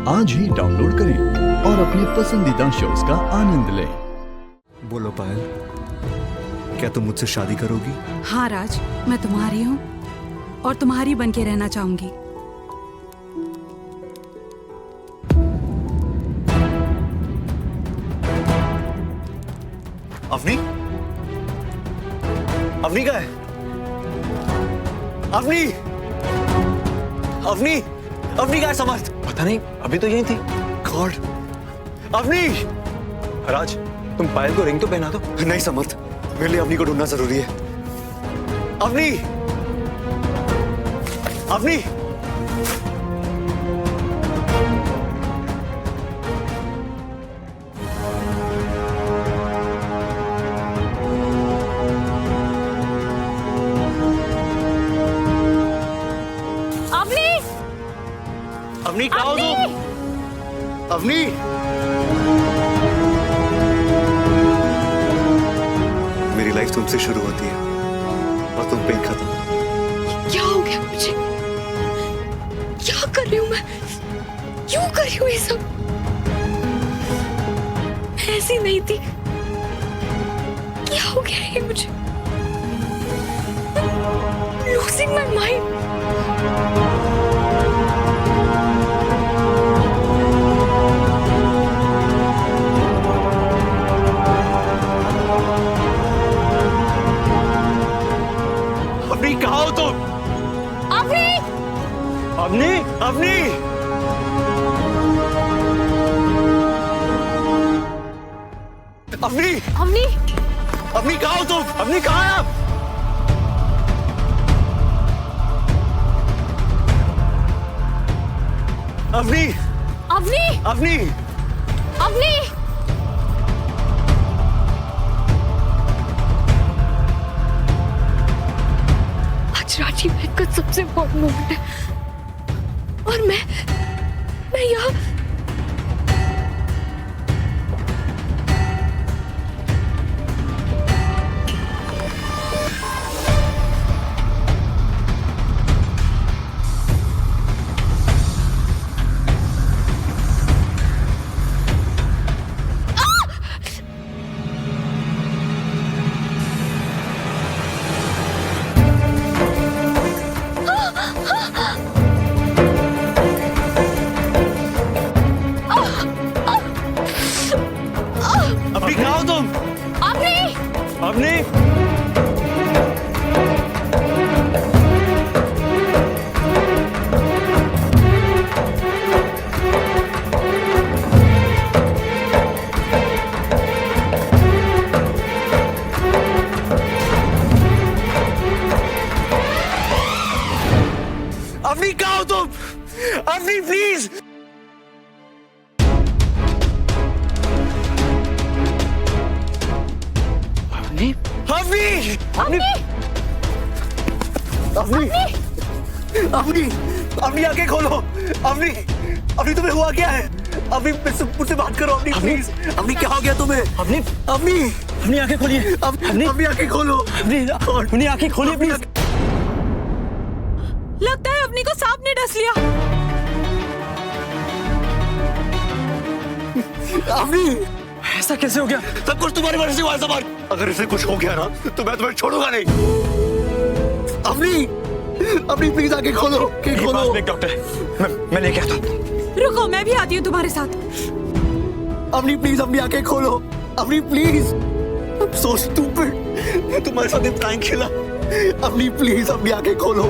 आज ही डाउनलोड करें और अपने पसंदीदा शोज का आनंद लें। बोलो पायल, क्या तुम मुझसे शादी करोगी? हाँ राज, मैं तुम्हारी हूँ और तुम्हारी बन के रहना चाहूंगी। अवनी? अवनी कहाँ है? अवनी! अवनी! अवनी कहाँ है समर्थ? पता नहीं, अभी तो यही थी। गॉड! अवनी! राज, तुम पायल को रिंग तो पहना दो। नहीं समर्थ, मेरे लिए अवनी को ढूंढना जरूरी है। अवनी! अवनी! अवनी कहाँ हो तुम? अवनी! मेरी लाइफ तुमसे शुरू होती है और तुम पे खत्म। क्या हो गया मुझे? क्या कर रही हूँ मैं? क्यों कर रही हूँ ये सब? मैं ऐसी नहीं थी। क्या हो गया है मुझे? Losing my mind. कहाँ हो तुम? अवनी! अवनी! अवनी! अवनी! अवनी! अवनी कहाँ हो तुम? अवनी कहाँ है आप? अवनी! अवनी! अवनी! अवनी! राजी बहन का सबसे इम्पोर्टेंट मोमेंट है और मैं यहाँ अवनी! अवनी कहाँ हो तुम? अवनी प्लीज! अवनी! अवनी! अवनी! अवनी! अवनी आंखें खोलो! अवनी! अवनी तुम्हें हुआ क्या है? अवनी मुझसे बात करो अवनी प्लीज! अवनी क्या हो गया तुम्हें? अवनी! अवनी! अपनी आंखें खोलिए। अवनी आंखें खोलो! अपनी आंखें खोलिए प्लीज। लगता है अवनी को सांप ने डस लिया। अवनी! ऐसा कैसे हो गया? सब कुछ तुम्हारी वजह से हुआ है समर। अगर इसे कुछ हो गया ना तो मैं तुम्हें छोड़ूंगा नहीं। अवनी! अवनी प्लीज आंखें खोलो! आंखें खोलो! डॉक्टर, मैं लेके आता हूँ। रुको, मैं भी आती हूँ तुम्हारे साथ। अवनी प्लीज अपनी आंखें खोलो! Avni please! I'm so stupid. मैं तुम्हारे साथ इतना टाइम खेला। अवनी प्लीज अपनी आंखें खोलो!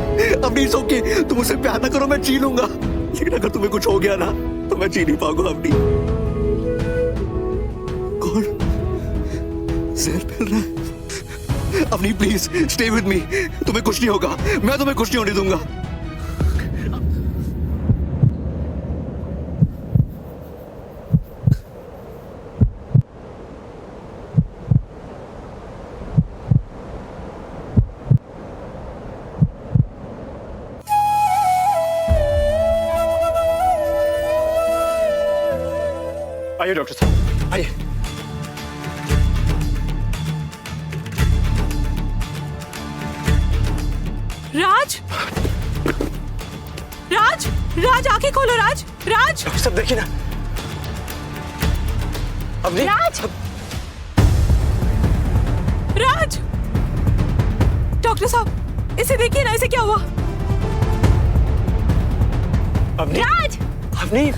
अवनी इट्स ओके, तुम मुझसे प्यार ना करो, मैं जी लूंगा, लेकिन अगर तुम्हें कुछ हो गया ना तो मैं जी नहीं पाऊंगा। अवनी कौन जहर फैल रहा है? Avni please stay with me, तुम्हें कुछ नहीं होगा, मैं तुम्हें कुछ नहीं होने दूंगा। आइए डॉक्टर साहब, आइए। राज, राज, राज आंखें खोलो राज। राज, डॉक्टर साहब देखिए ना। अवनी, राज, राज, डॉक्टर साहब इसे देखिए ना, इसे क्या हुआ? अवनी, राज, अवनी,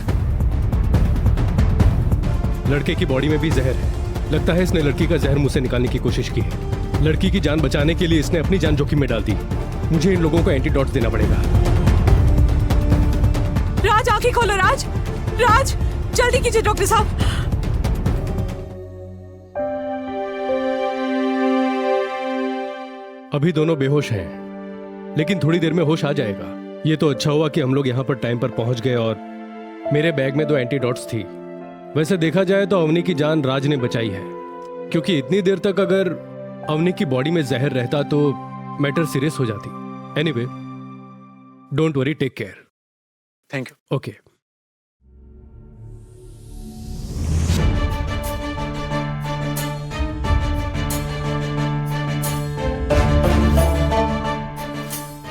लड़के की बॉडी में भी जहर है। लगता है इसने लड़की का जहर मुंह से निकालने की कोशिश की है। लड़की की जान बचाने के लिए इसने अपनी जान जोखिम में डाल दी। मुझे इन लोगों को एंटीडोट देना पड़ेगा। राज आंखें खोलो। राज, राज जल्दी कीजिए डॉक्टर साहब। अभी दोनों बेहोश हैं, लेकिन थोड़ी देर में होश आ जाएगा। ये तो अच्छा हुआ कि हम लोग यहाँ पर टाइम पर पहुंच गए और मेरे बैग में 2 एंटीडोट्स थी। वैसे देखा जाए तो अवनी की जान राज ने बचाई है, क्योंकि इतनी देर तक अगर अवनी की बॉडी में जहर रहता तो मैटर सीरियस हो जाती। Anyway, don't worry, take care. Thank you. Okay.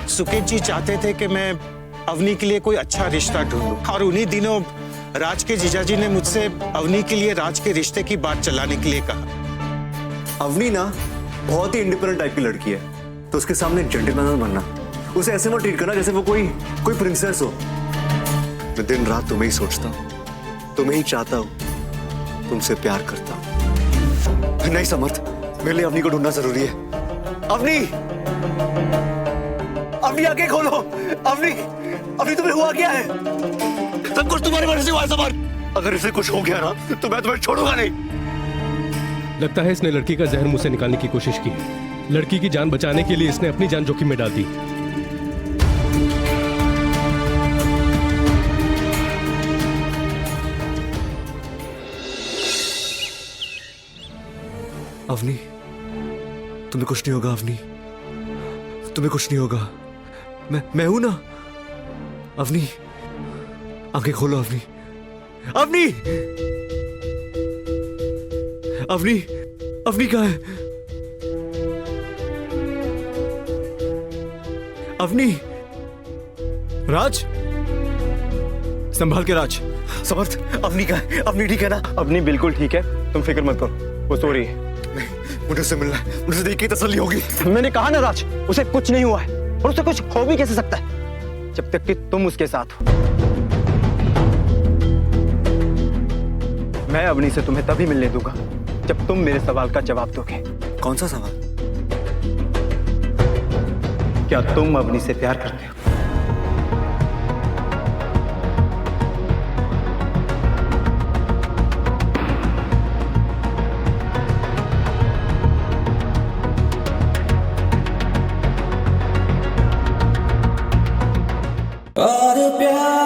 Suket ji चाहते थे कि मैं अवनी के लिए कोई अच्छा रिश्ता ढूंढूं, और उन्हीं दिनों राज के जीजाजी ने मुझसे अवनी के लिए राज के रिश्ते की बात चलाने के लिए कहा। अवनी ना बहुत ही इंडिपेंडेंट टाइप की लड़की है, तो उसके सामने जेंटलमैन बनना, उसे ऐसे मत ट्रीट करना जैसे वो कोई प्रिंसेस हो। मैं दिन रात तुम्हें ही सोचता हूँ, तुम्हें ही चाहता हूँ, तुमसे प्यार करता हूँ। नहीं समर्थ, मेरे लिए अवनी को ढूंढना जरूरी है। अवनी, अवनी आंखें खोलो। अवनी, अवनी तुम्हें हुआ क्या है? सब कुछ तुम्हारी वजह से हुआ है समर्थ। अगर इसे कुछ हो गया ना तो मैं तुम्हें छोड़ूंगा नहीं। लगता है इसने लड़की का जहर मुंह से निकालने की कोशिश की है। लड़की की जान बचाने के लिए इसने अपनी जान जोखिम में डाल दी। अवनी, तुम्हें कुछ नहीं होगा। अवनी, तुम्हें कुछ नहीं होगा। मैं हूं ना। अवनी, आंखें खोलो। अवनी, अवनी, अवनी, अवनी कहाँ है? अवनी, राज, संभाल के राज। समर्थ, अवनी कहाँ है? अवनी ठीक है ना? अवनी बिल्कुल ठीक है, तुम फिक्र मत करो, वो सो रही है। मुझे उससे मिलना है, मुझे देख के तसल्ली होगी। मैंने कहा ना राज, उसे कुछ नहीं हुआ है, और उसे कुछ हो भी कैसे सकता है जब तक कि तुम उसके साथ हो। मैं अवनी से तुम्हें तभी मिलने दूंगा जब तुम मेरे सवाल का जवाब दोगे। कौन सा सवाल? क्या तुम अवनी से प्यार करते हो? और प्यार